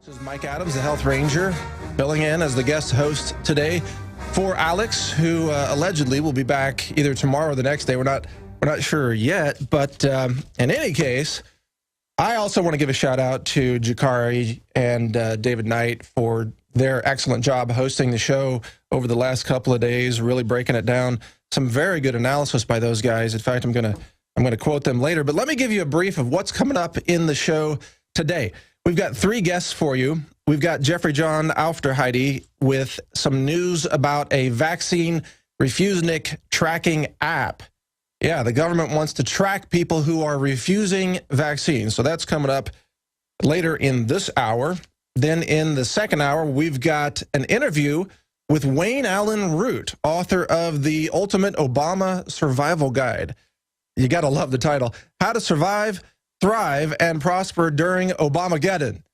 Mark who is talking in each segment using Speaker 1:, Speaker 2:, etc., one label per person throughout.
Speaker 1: This is Mike Adams, the Health Ranger, filling in as the guest host today for Alex, who allegedly will be back either tomorrow or the next day. We're not sure yet, but in any case, I also want to give a shout out to Jakari and David Knight for their excellent job hosting the show over the last couple of days, really breaking it down. Some very good analysis by those guys. In fact, I'm going to quote them later, but let me give you a brief of what's coming up in the show today. We've got three guests for you. We've got Jeffrey John Aufderheide with some news about a vaccine refusenick tracking app. Yeah, the government wants to track people who are refusing vaccines. So that's coming up later in this hour. Then in the second hour, we've got an interview with Wayne Allyn Root, author of The Ultimate Obama Survival Guide. You got to love the title. How to Survive, Thrive, and Prosper During Obamageddon.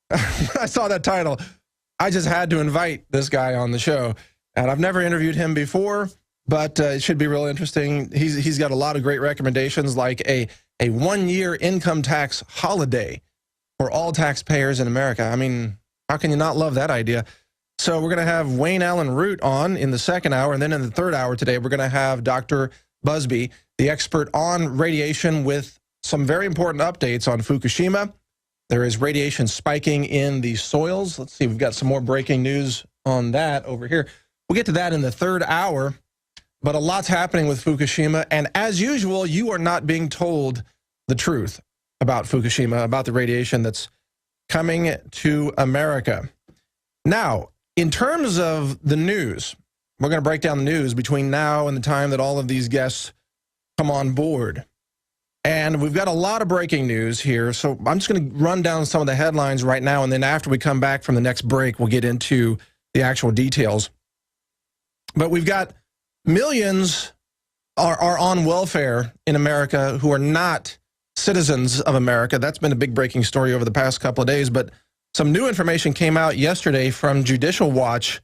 Speaker 1: I saw that title. I just had to invite this guy on the show. And I've never interviewed him before, but it should be real interesting. He's got a lot of great recommendations, like a one-year income tax holiday for all taxpayers in America. I mean, how can you not love that idea? So we're going to have Wayne Allyn Root on in the second hour. And then in the third hour today, we're going to have Dr. Busby, the expert on radiation, with some very important updates on Fukushima. There is radiation spiking in the soils. Let's see, we've got some more breaking news on that over here. We'll get to that in the third hour, but a lot's happening with Fukushima. And as usual, you are not being told the truth about Fukushima, about the radiation that's coming to America. Now, in terms of the news, we're going to break down the news between now and the time that all of these guests come on board. And we've got a lot of breaking news here, so I'm just going to run down some of the headlines right now, and then after we come back from the next break, we'll get into the actual details. But we've got millions are on welfare in America who are not citizens of America. That's been a big breaking story over the past couple of days, but some new information came out yesterday from Judicial Watch,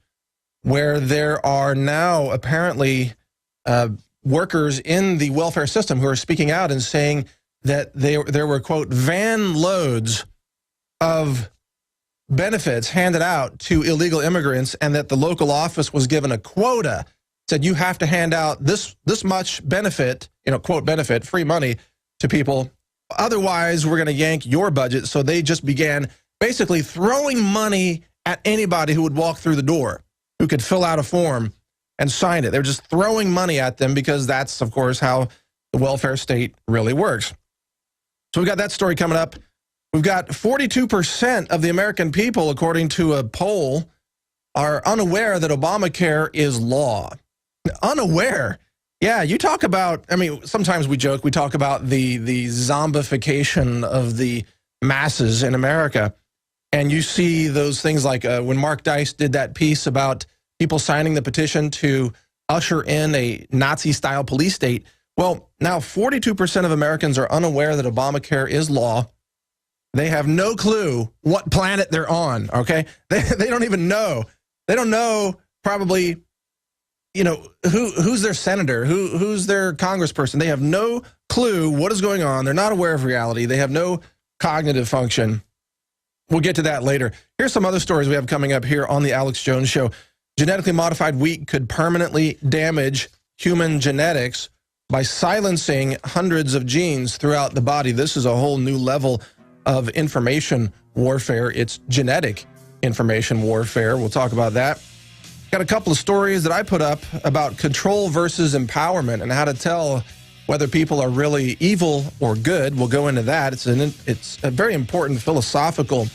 Speaker 1: where there are now apparently workers in the welfare system who are speaking out and saying that there were, quote, van loads of benefits handed out to illegal immigrants, and that the local office was given a quota, said you have to hand out this much benefit, quote, benefit, free money to people. Otherwise, we're going to yank your budget. So they just began basically throwing money at anybody who would walk through the door, who could fill out a form and sign it. They're just throwing money at them because that's, of course, how the welfare state really works. So we've got that story coming up. We've got 42% of the American people, according to a poll, are unaware that Obamacare is law. Unaware. Yeah, you talk about, I mean, sometimes we joke, we talk about the zombification of the masses in America. And you see those things like when Mark Dice did that piece about people signing the petition to usher in a Nazi-style police state. Well, now 42% of Americans are unaware that Obamacare is law. They have no clue what planet they're on, okay? They don't even know. They don't know probably, who's their senator, who's their congressperson. They have no clue what is going on. They're not aware of reality. They have no cognitive function. We'll get to that later. Here's some other stories we have coming up here on the Alex Jones Show. Genetically modified wheat could permanently damage human genetics by silencing hundreds of genes throughout the body. This is a whole new level of information warfare. It's genetic information warfare. We'll talk about that. Got a couple of stories that I put up about control versus empowerment and how to tell whether people are really evil or good. We'll go into that. It's a very important philosophical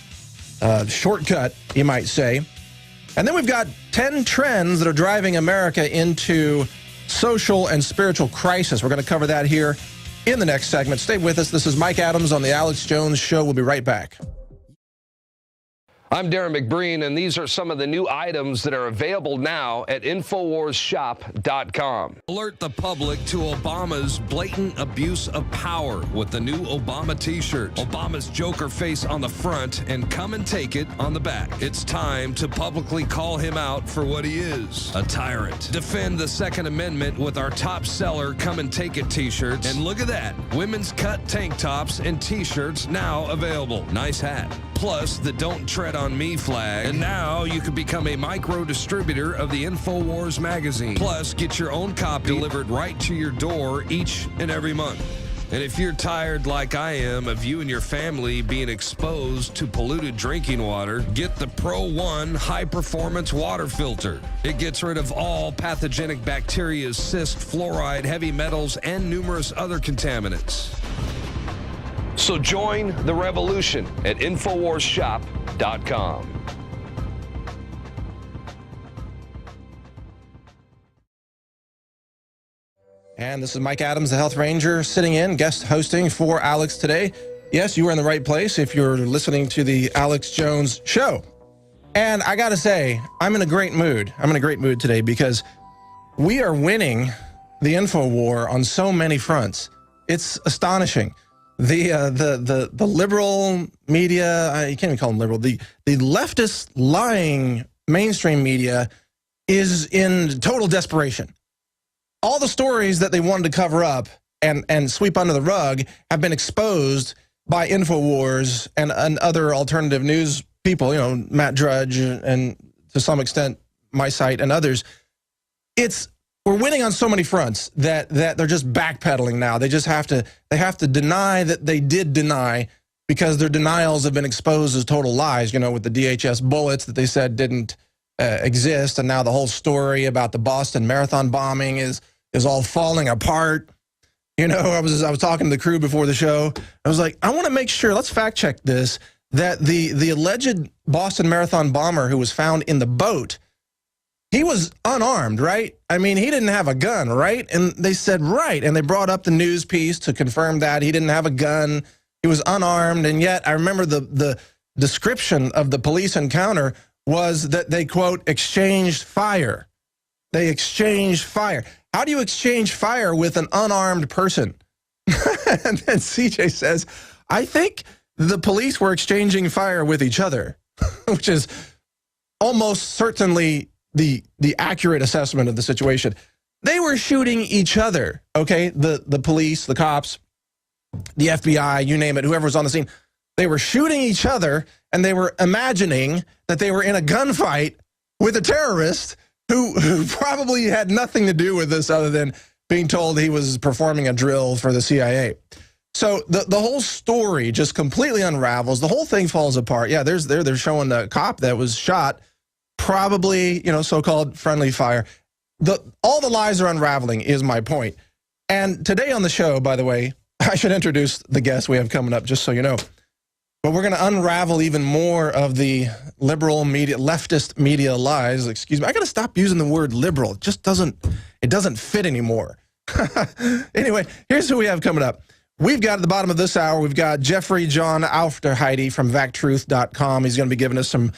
Speaker 1: shortcut, you might say. And then we've got 10 trends that are driving America into social and spiritual crisis. We're going to cover that here in the next segment. Stay with us. This is Mike Adams on the Alex Jones Show. We'll be right back.
Speaker 2: I'm Darren McBreen, and these are some of the new items that are available now at InfoWarsShop.com.
Speaker 3: Alert the public to Obama's blatant abuse of power with the new Obama t-shirt. Obama's Joker face on the front and come and take it on the back. It's time to publicly call him out for what he is, a tyrant. Defend the Second Amendment with our top seller Come and Take It t-shirts. And look at that, women's cut tank tops and t-shirts now available. Nice hat. plus the Don't Tread on Me flag. And now you can become a micro distributor of the InfoWars magazine. Plus, get your own copy delivered right to your door each and every month. And if you're tired like I am of you and your family being exposed to polluted drinking water, get the Pro One high-performance water filter. It gets rid of all pathogenic bacteria, cyst, fluoride, heavy metals, and numerous other contaminants.
Speaker 2: So join the revolution at InfoWarsShop.com.
Speaker 1: And this is Mike Adams, the Health Ranger, sitting in, guest hosting for Alex today. Yes, you are in the right place if you're listening to the Alex Jones Show. And I got to say, I'm in a great mood. I'm in a great mood today because we are winning the info war on so many fronts. It's astonishing. The liberal media, you can't even call them liberal, the leftist lying mainstream media is in total desperation. All the stories that they wanted to cover up and sweep under the rug have been exposed by InfoWars and other alternative news people, you know, Matt Drudge and to some extent my site and others. We're winning on so many fronts that they're just backpedaling now. They have to deny that they did deny because their denials have been exposed as total lies, you know, with the DHS bullets that they said didn't exist, and now the whole story about the Boston Marathon bombing is all falling apart. You know, I was talking to the crew before the show. I was like, I want to make sure, let's fact check this, that the alleged Boston Marathon bomber who was found in the boat, he was unarmed, right? I mean, he didn't have a gun, right? And they said, right. And they brought up the news piece to confirm that he didn't have a gun. He was unarmed. And yet I remember the description of the police encounter was that they, quote, exchanged fire. They exchanged fire. How do you exchange fire with an unarmed person? And then CJ says, I think the police were exchanging fire with each other, which is almost certainly the accurate assessment of the situation. They were shooting each other, okay? The police, the cops, the FBI, you name it, whoever was on the scene. They were shooting each other, and they were imagining that they were in a gunfight with a terrorist who probably had nothing to do with this other than being told he was performing a drill for the CIA. So the whole story just completely unravels. The whole thing falls apart. Yeah, they're showing the cop that was shot, probably, you know, so-called friendly fire. All the lies are unraveling is my point. And today on the show, by the way, I should introduce the guest we have coming up, just so you know. But we're going to unravel even more of the liberal media, leftist media lies. Excuse me. I got to stop using the word liberal. It just doesn't fit anymore. Anyway, here's who we have coming up. We've got at the bottom of this hour, we've got Jeffrey John Aufderheide from VacTruth.com. He's going to be giving us some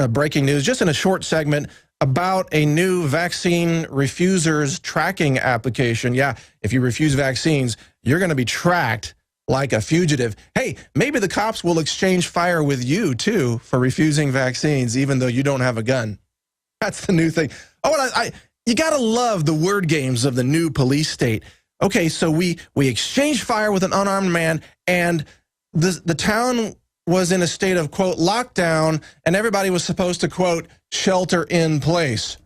Speaker 1: breaking news, just in a short segment, about a new vaccine refusers tracking application. Yeah, if you refuse vaccines, you're going to be tracked like a fugitive. Hey, maybe the cops will exchange fire with you, too, for refusing vaccines, even though you don't have a gun. That's the new thing. Oh, and you got to love the word games of the new police state. Okay, so we exchanged fire with an unarmed man, and the town was in a state of, quote, lockdown, and everybody was supposed to, quote, shelter in place.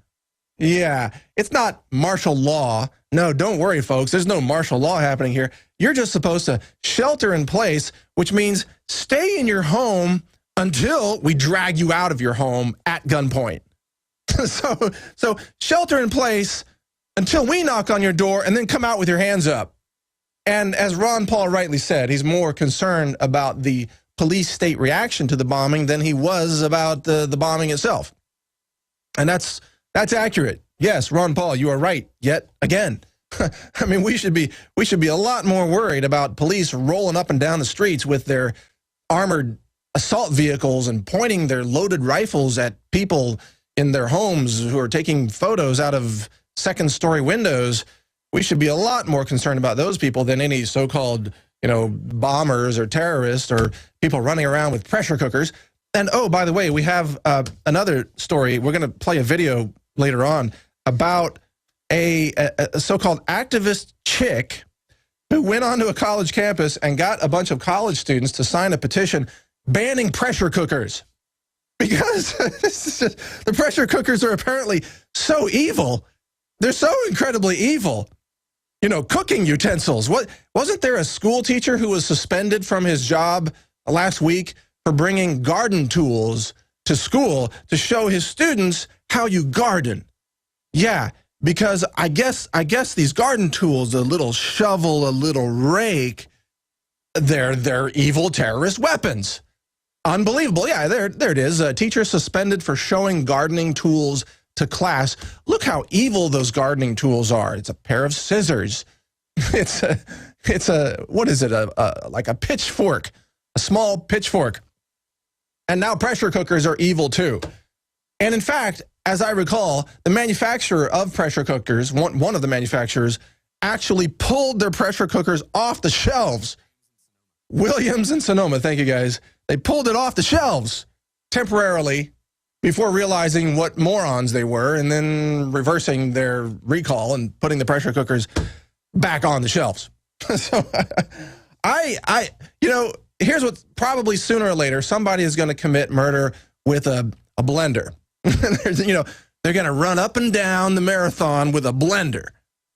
Speaker 1: Yeah, it's not martial law. No, don't worry, folks. There's no martial law happening here. You're just supposed to shelter in place, which means stay in your home until we drag you out of your home at gunpoint. So shelter in place until we knock on your door and then come out with your hands up. And as Ron Paul rightly said, he's more concerned about the police state reaction to the bombing than he was about the bombing itself. And that's accurate. Yes, Ron Paul, you are right. Yet again, I mean, we should be a lot more worried about police rolling up and down the streets with their armored assault vehicles and pointing their loaded rifles at people in their homes who are taking photos out of second-story windows. We should be a lot more concerned about those people than any so-called, you know, bombers or terrorists or people running around with pressure cookers. And oh, by the way, we have another story. We're going to play a video later on about a so-called activist chick who went onto a college campus and got a bunch of college students to sign a petition banning pressure cookers because the pressure cookers are apparently so evil. They're so incredibly evil. You know, cooking utensils. Wasn't there a school teacher who was suspended from his job last week for bringing garden tools to school to show his students how you garden? Yeah, because I guess these garden tools, a little shovel, a little rake, they're evil terrorist weapons. Unbelievable. Yeah, there it is. A teacher suspended for showing gardening tools to class. Look how evil those gardening tools are. It's a pair of scissors. It's a what is it? Like a pitchfork, a small pitchfork. And now pressure cookers are evil too. And in fact, as I recall, the manufacturer of pressure cookers, one of the manufacturers, actually pulled their pressure cookers off the shelves. Williams and Sonoma, thank you guys. They pulled it off the shelves temporarily before realizing what morons they were and then reversing their recall and putting the pressure cookers back on the shelves. So you know, here's what probably sooner or later somebody is going to commit murder with a blender. You know, they're going to run up and down the marathon with a blender,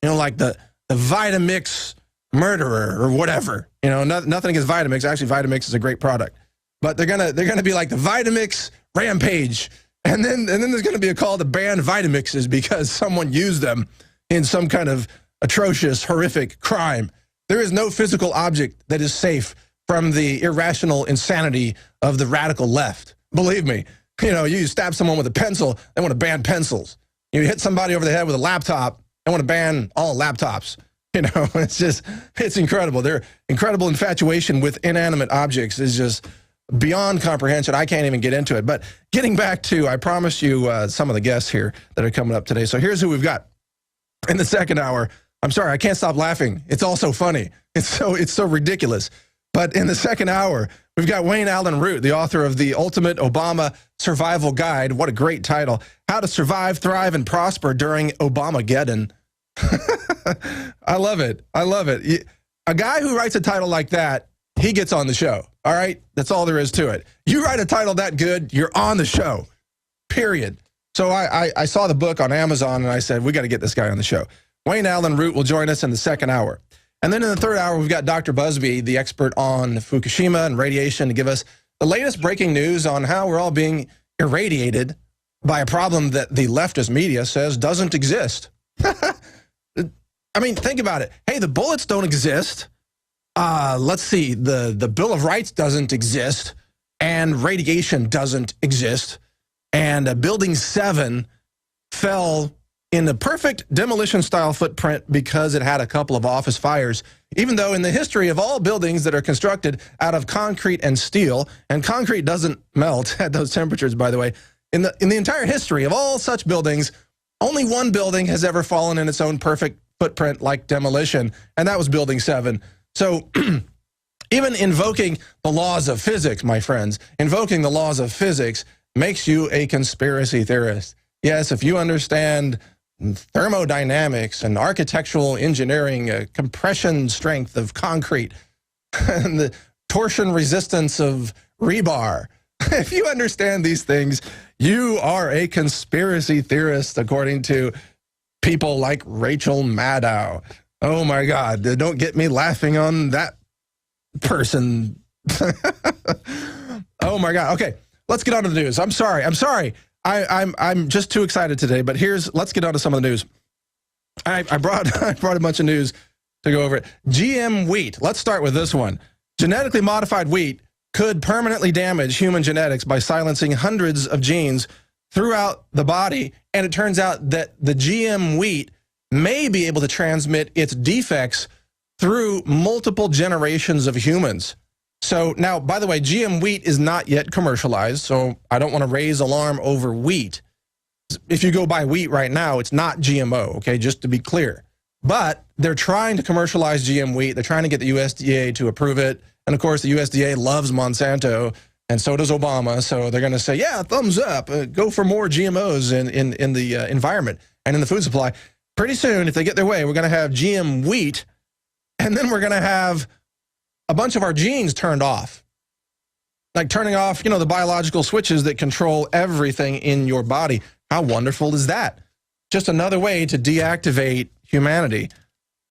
Speaker 1: you know, like the Vitamix murderer or whatever. You know, nothing against Vitamix. Actually, Vitamix is a great product. But they're gonna be like the Vitamix rampage, and then there's gonna be a call to ban Vitamixes because someone used them in some kind of atrocious, horrific crime. There is no physical object that is safe from the irrational insanity of the radical left. Believe me. You know, you stab someone with a pencil, they want to ban pencils. You hit somebody over the head with a laptop, they want to ban all laptops. You know, it's incredible. Their incredible infatuation with inanimate objects is just beyond comprehension. I can't even get into it. But getting back to, I promised you some of the guests here that are coming up today. So here's who we've got in the second hour. I'm sorry, I can't stop laughing. It's all so funny. It's so ridiculous. But in the second hour, we've got Wayne Allen Root, the author of The Ultimate Obama Survival Guide. What a great title. How to Survive, Thrive, and Prosper During Obamageddon. I love it. I love it. A guy who writes a title like that, he gets on the show. All right? That's all there is to it. You write a title that good, you're on the show. Period. So I saw the book on Amazon, and I said, we got to get this guy on the show. Wayne Allen Root will join us in the second hour. And then in the third hour, we've got Dr. Busby, the expert on Fukushima and radiation, to give us the latest breaking news on how we're all being irradiated by a problem that the leftist media says doesn't exist. I mean, think about it. Hey, the bullets don't exist. Let's see, the Bill of Rights doesn't exist, and radiation doesn't exist, and Building 7 fell in the perfect demolition-style footprint because it had a couple of office fires, even though in the history of all buildings that are constructed out of concrete and steel, and concrete doesn't melt at those temperatures, by the way, in the entire history of all such buildings, only one building has ever fallen in its own perfect footprint like demolition, and that was Building 7. So even invoking the laws of physics, my friends, invoking the laws of physics makes you a conspiracy theorist. Yes, if you understand thermodynamics and architectural engineering, compression strength of concrete, and the torsion resistance of rebar, if you understand these things, you are a conspiracy theorist, according to people like Rachel Maddow. Oh my God, don't get me laughing on that person. Oh my God. Okay, let's get on to the news. I'm sorry. I'm just too excited today, but let's get on to some of the news. I brought a bunch of news to go over it. GM wheat. Let's start with this one. Genetically modified wheat could permanently damage human genetics by silencing hundreds of genes throughout the body, and it turns out that the GM wheat may be able to transmit its defects through multiple generations of humans. So now, by the way, GM wheat is not yet commercialized, so I don't want to raise alarm over wheat. If you go buy wheat right now, it's not GMO, okay, just to be clear. But they're trying to commercialize GM wheat. They're trying to get the USDA to approve it. And of course, the USDA loves Monsanto, and so does Obama. So they're going to say, yeah, thumbs up, go for more GMOs in the environment and in the food supply. Pretty soon, if they get their way, we're going to have GM wheat, and then we're going to have a bunch of our genes turned off. Like turning off, the biological switches that control everything in your body. How wonderful is that? Just another way to deactivate humanity.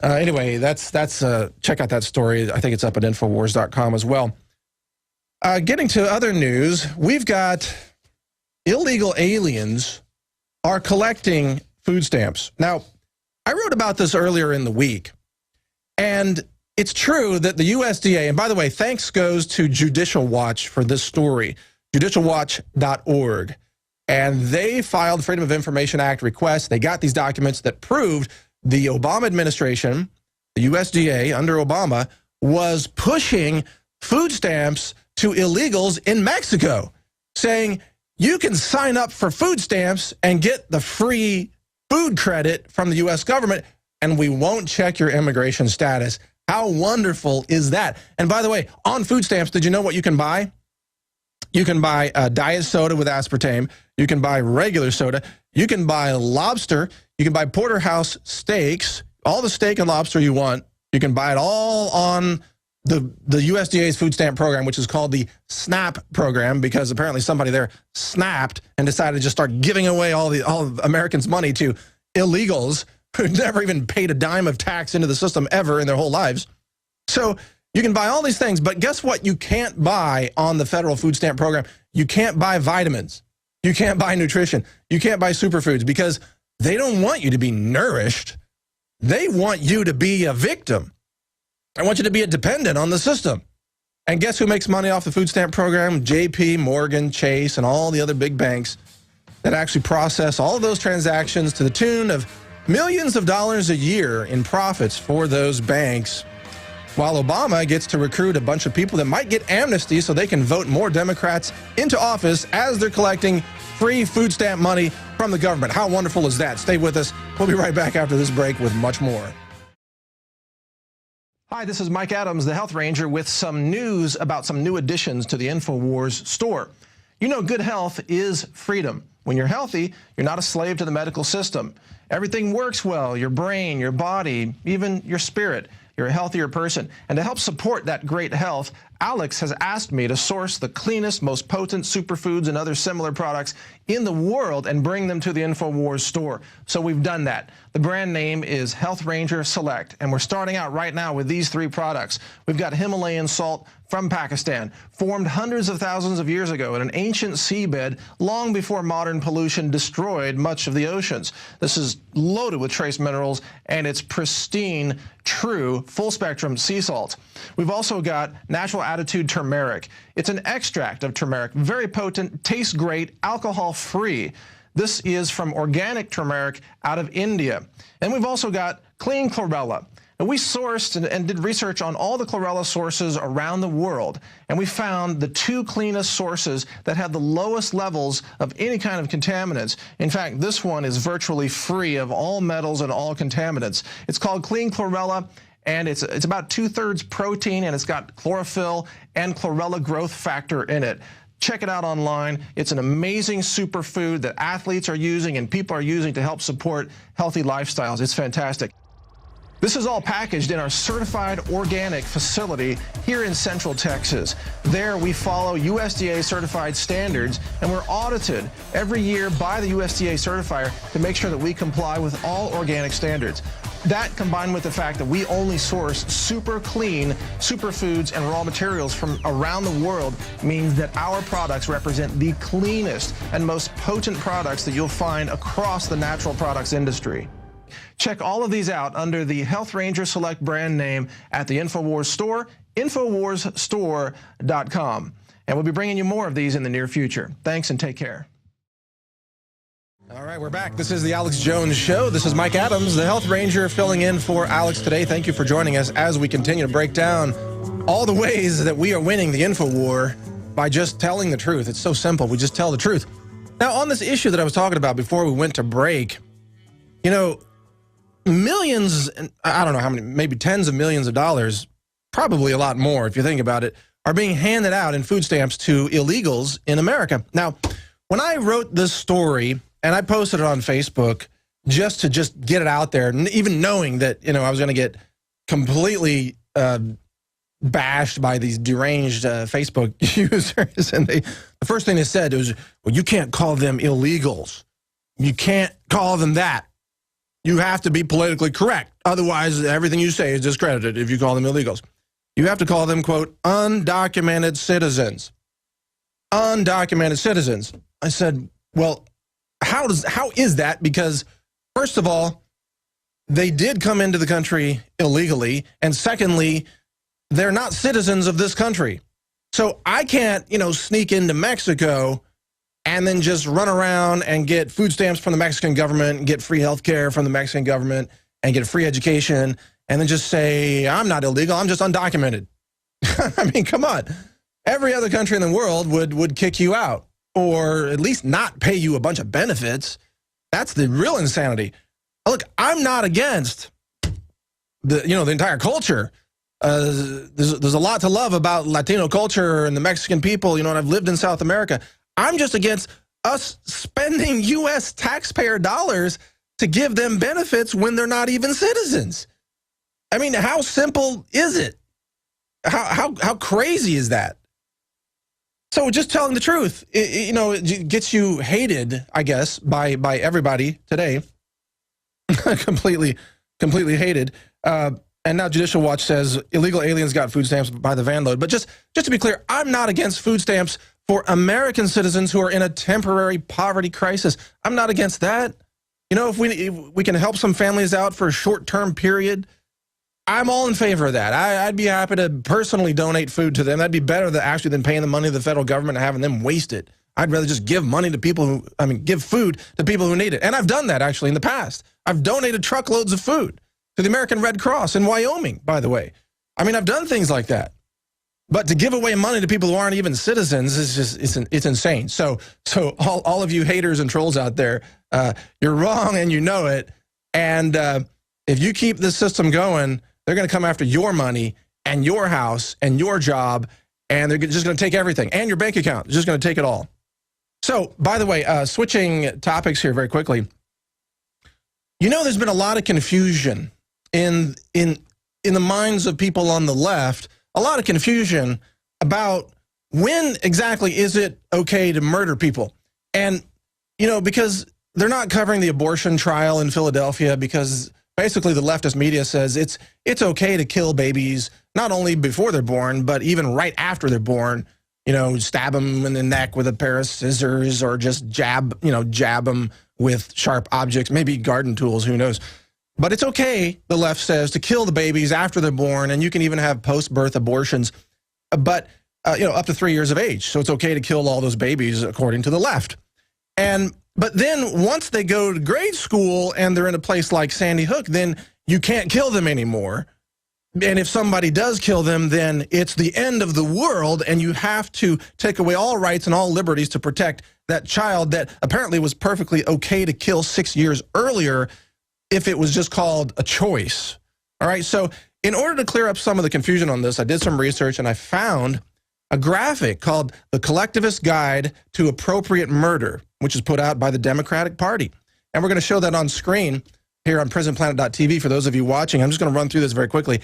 Speaker 1: Anyway, that's check out that story. I think it's up at Infowars.com as well. Getting to other news, we've got illegal aliens are collecting food stamps. Now, I wrote about this earlier in the week, and it's true that the USDA, and by the way, thanks goes to Judicial Watch for this story, judicialwatch.org. And they filed Freedom of Information Act requests. They got these documents that proved the Obama administration, the USDA under Obama, was pushing food stamps to illegals in Mexico, saying you can sign up for food stamps and get the free food credit from the U.S. government, and we won't check your immigration status. How wonderful is that? And by the way, on food stamps, did you know what you can buy? You can buy a diet soda with aspartame. You can buy regular soda. You can buy lobster. You can buy porterhouse steaks, all the steak and lobster you want. You can buy it all on the USDA's food stamp program, which is called the SNAP program, because apparently somebody there snapped and decided to just start giving away all of Americans' money to illegals who never even paid a dime of tax into the system ever in their whole lives. So you can buy all these things, but guess what? You can't buy on the federal food stamp program. You can't buy vitamins. You can't buy nutrition. You can't buy superfoods because they don't want you to be nourished. They want you to be a victim. I want you to be a dependent on the system. And guess who makes money off the food stamp program? JP Morgan, Chase, and all the other big banks that actually process all of those transactions to the tune of millions of dollars a year in profits for those banks, while Obama gets to recruit a bunch of people that might get amnesty so they can vote more Democrats into office as they're collecting free food stamp money from the government. How wonderful is that? Stay with us. We'll be right back after this break with much more. Hi, this is Mike Adams, the Health Ranger, with some news about some new additions to the InfoWars store. You know, good health is freedom. When you're healthy, you're not a slave to the medical system. Everything works well, your brain, your body, even your spirit. You're a healthier person. And to help support that great health, Alex has asked me to source the cleanest, most potent superfoods and other similar products in the world and bring them to the InfoWars store. So we've done that. The brand name is Health Ranger Select, and we're starting out right now with these three products. We've got Himalayan salt from Pakistan, formed hundreds of thousands of years ago in an ancient seabed long before modern pollution destroyed much of the oceans. This is loaded with trace minerals, and it's pristine, true, full-spectrum sea salt. We've also got Natural Attitude Turmeric. It's an extract of turmeric, very potent, tastes great, alcohol-free. This is from organic turmeric out of India. And we've also got Clean Chlorella. And we sourced and did research on all the chlorella sources around the world, and we found the two cleanest sources that have the lowest levels of any kind of contaminants. In fact, this one is virtually free of all metals and all contaminants. It's called Clean Chlorella, and it's about 2/3 protein, and it's got chlorophyll and chlorella growth factor in it. Check it out online. It's an amazing superfood that athletes are using and people are using to help support healthy lifestyles. It's fantastic. This is all packaged in our certified organic facility here in Central Texas. There we follow USDA certified standards, and we're audited every year by the USDA certifier to make sure that we comply with all organic standards. That, combined with the fact that we only source super clean superfoods and raw materials from around the world, means that our products represent the cleanest and most potent products that you'll find across the natural products industry. Check all of these out under the Health Ranger Select brand name at the InfoWars store, InfoWarsStore.com. And we'll be bringing you more of these in the near future. Thanks and take care. All right, we're back. This is the Alex Jones Show. This is Mike Adams, the Health Ranger, filling in for Alex today. Thank you for joining us as we continue to break down all the ways that we are winning the InfoWar by just telling the truth. It's so simple. We just tell the truth. Now, on this issue that I was talking about before we went to break, you know, millions, I don't know how many, maybe tens of millions of dollars, probably a lot more if you think about it, are being handed out in food stamps to illegals in America. Now, when I wrote this story and I posted it on Facebook just to get it out there, even knowing that, you know, I was going to get completely bashed by these deranged Facebook users, and the first thing they said was, well, you can't call them illegals. You can't call them that. You have to be politically correct. Otherwise, everything you say is discredited if you call them illegals. You have to call them, quote, undocumented citizens. Undocumented citizens. I said, well, how is that? Because, first of all, they did come into the country illegally, and secondly, they're not citizens of this country. So I can't, sneak into Mexico and then just run around and get food stamps from the Mexican government, and get free health care from the Mexican government, and get free education, and then just say, I'm not illegal, I'm just undocumented. I mean, come on. Every other country in the world would kick you out, or at least not pay you a bunch of benefits. That's the real insanity. Look, I'm not against the entire culture. There's a lot to love about Latino culture and the Mexican people, and I've lived in South America. I'm just against us spending U.S. taxpayer dollars to give them benefits when they're not even citizens. I mean, how simple is it? How crazy is that? So just telling the truth, it gets you hated, I guess, by everybody today. completely hated. And now Judicial Watch says illegal aliens got food stamps by the van load. But just to be clear, I'm not against food stamps for American citizens who are in a temporary poverty crisis. I'm not against that. If we can help some families out for a short-term period, I'm all in favor of that. I'd be happy to personally donate food to them. That'd be better than paying the money to the federal government and having them waste it. I'd rather just give money to people give food to people who need it. And I've done that actually in the past. I've donated truckloads of food to the American Red Cross in Wyoming, by the way. I've done things like that. But to give away money to people who aren't even citizens is it's insane. So all of you haters and trolls out there, you're wrong and you know it. And if you keep this system going, they're going to come after your money and your house and your job, and they're just going to take everything, and your bank account. They're just going to take it all. So, by the way, switching topics here very quickly. There's been a lot of confusion in the minds of people on the left, a lot of confusion about when exactly is it okay to murder people. And, because they're not covering the abortion trial in Philadelphia, because basically the leftist media says it's okay to kill babies, not only before they're born, but even right after they're born. Stab them in the neck with a pair of scissors, or just jab them with sharp objects, maybe garden tools, who knows. But it's okay, the left says, to kill the babies after they're born, and you can even have post-birth abortions, but up to 3 years of age. So it's okay to kill all those babies, according to the left. But then once they go to grade school and they're in a place like Sandy Hook, then you can't kill them anymore. And if somebody does kill them, then it's the end of the world, and you have to take away all rights and all liberties to protect that child that apparently was perfectly okay to kill 6 years earlier if it was just called a choice. All right, so in order to clear up some of the confusion on this, I did some research, and I found a graphic called The Collectivist Guide to Appropriate Murder, which is put out by the Democratic Party. And we're going to show that on screen here on PrisonPlanet.tv for those of you watching. I'm just going to run through this very quickly.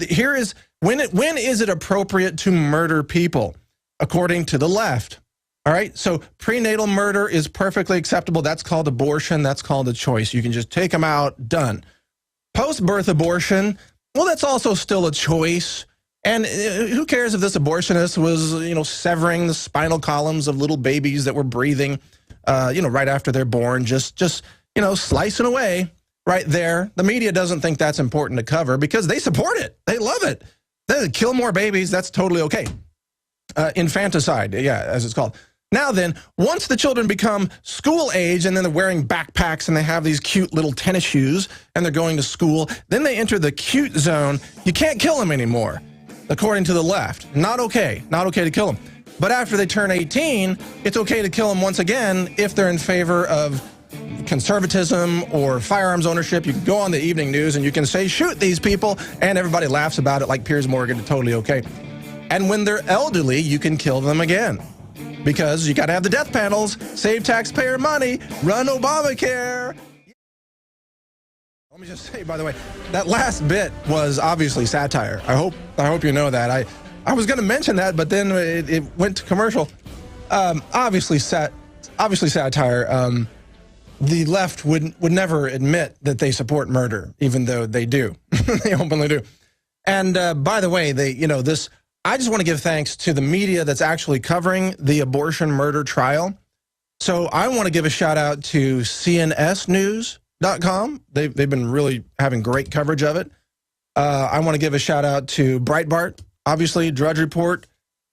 Speaker 1: Here is when is it appropriate to murder people, according to the left. All right, so prenatal murder is perfectly acceptable. That's called abortion. That's called a choice. You can just take them out, done. Post-birth abortion, well, that's also still a choice. And who cares if this abortionist was, severing the spinal columns of little babies that were breathing, right after they're born, just slicing away right there. The media doesn't think that's important to cover because they support it. They love it. They kill more babies. That's totally okay. Infanticide, yeah, as it's called. Now then, once the children become school age and then they're wearing backpacks and they have these cute little tennis shoes and they're going to school, then they enter the cute zone. You can't kill them anymore, according to the left. Not okay. Not okay to kill them. But after they turn 18, it's okay to kill them once again if they're in favor of conservatism or firearms ownership. You can go on the evening news and you can say, shoot these people, and everybody laughs about it like Piers Morgan. Totally okay. And when they're elderly, you can kill them again. Because you got to have the death panels, save taxpayer money, run Obamacare. Let me just say, by the way, that last bit was obviously satire. I hope you know that. I was going to mention that, but then it went to commercial. Obviously satire. The left would never admit that they support murder, even though they do. They openly do. And by the way, I just want to give thanks to the media that's actually covering the abortion murder trial. So I want to give a shout out to CNSnews.com. They've been really having great coverage of it. I want to give a shout out to Breitbart, obviously, Drudge Report.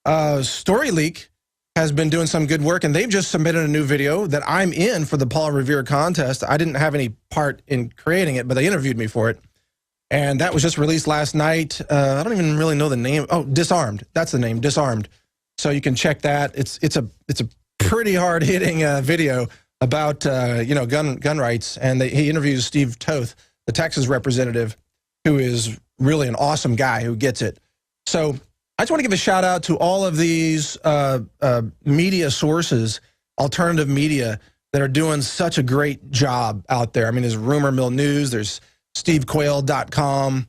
Speaker 1: StoryLeak has been doing some good work, and they've just submitted a new video that I'm in for the Paul Revere contest. I didn't have any part in creating it, but they interviewed me for it. And that was just released last night. I don't even really know the name. Oh, Disarmed. That's the name, Disarmed. So you can check that. It's a pretty hard-hitting video about gun rights, and he interviews Steve Toth, the Texas representative, who is really an awesome guy who gets it. So I just want to give a shout out to all of these media sources, alternative media, that are doing such a great job out there. I mean, there's Rumor Mill News, there's SteveQuayle.com.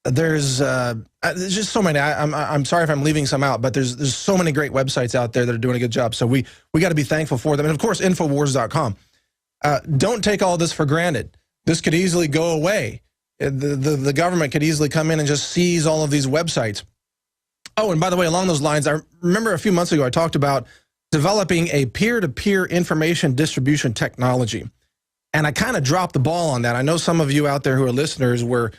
Speaker 1: There's just so many. I'm sorry if I'm leaving some out, but there's so many great websites out there that are doing a good job. So we got to be thankful for them. And of course, Infowars.com. Don't take all this for granted. This could easily go away. The government could easily come in and just seize all of these websites. Oh, and by the way, along those lines, I remember a few months ago I talked about developing a peer-to-peer information distribution technology. And I kind of dropped the ball on that. I know some of you out there who are listeners were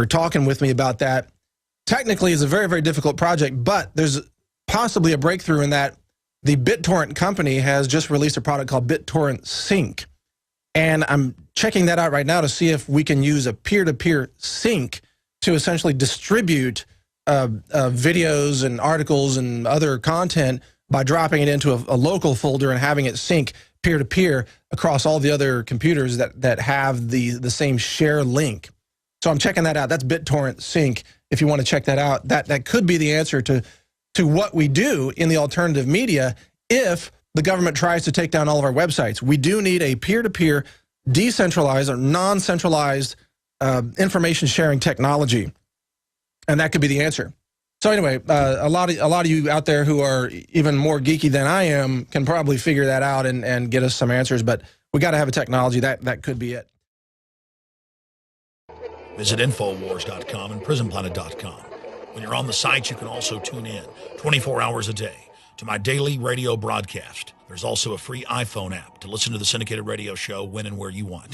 Speaker 1: talking with me about that. Technically, it's a very, very difficult project, but there's possibly a breakthrough in that the BitTorrent company has just released a product called BitTorrent Sync. And I'm checking that out right now to see if we can use a peer-to-peer sync to essentially distribute videos and articles and other content by dropping it into a local folder and having it sync peer-to-peer across all the other computers that have the same share link. So I'm checking that out. That's BitTorrent Sync. If you want to check that out, that could be the answer to what we do in the alternative media if the government tries to take down all of our websites. We do need a peer-to-peer, decentralized or non-centralized information sharing technology, and that could be the answer. So anyway, a lot of you out there who are even more geeky than I am can probably figure that out and get us some answers, but we got to have a technology that could be it.
Speaker 4: Visit Infowars.com and PrisonPlanet.com. When you're on the site, you can also tune in 24 hours a day to my daily radio broadcast. There's also a free iPhone app to listen to the syndicated radio show when and where you want.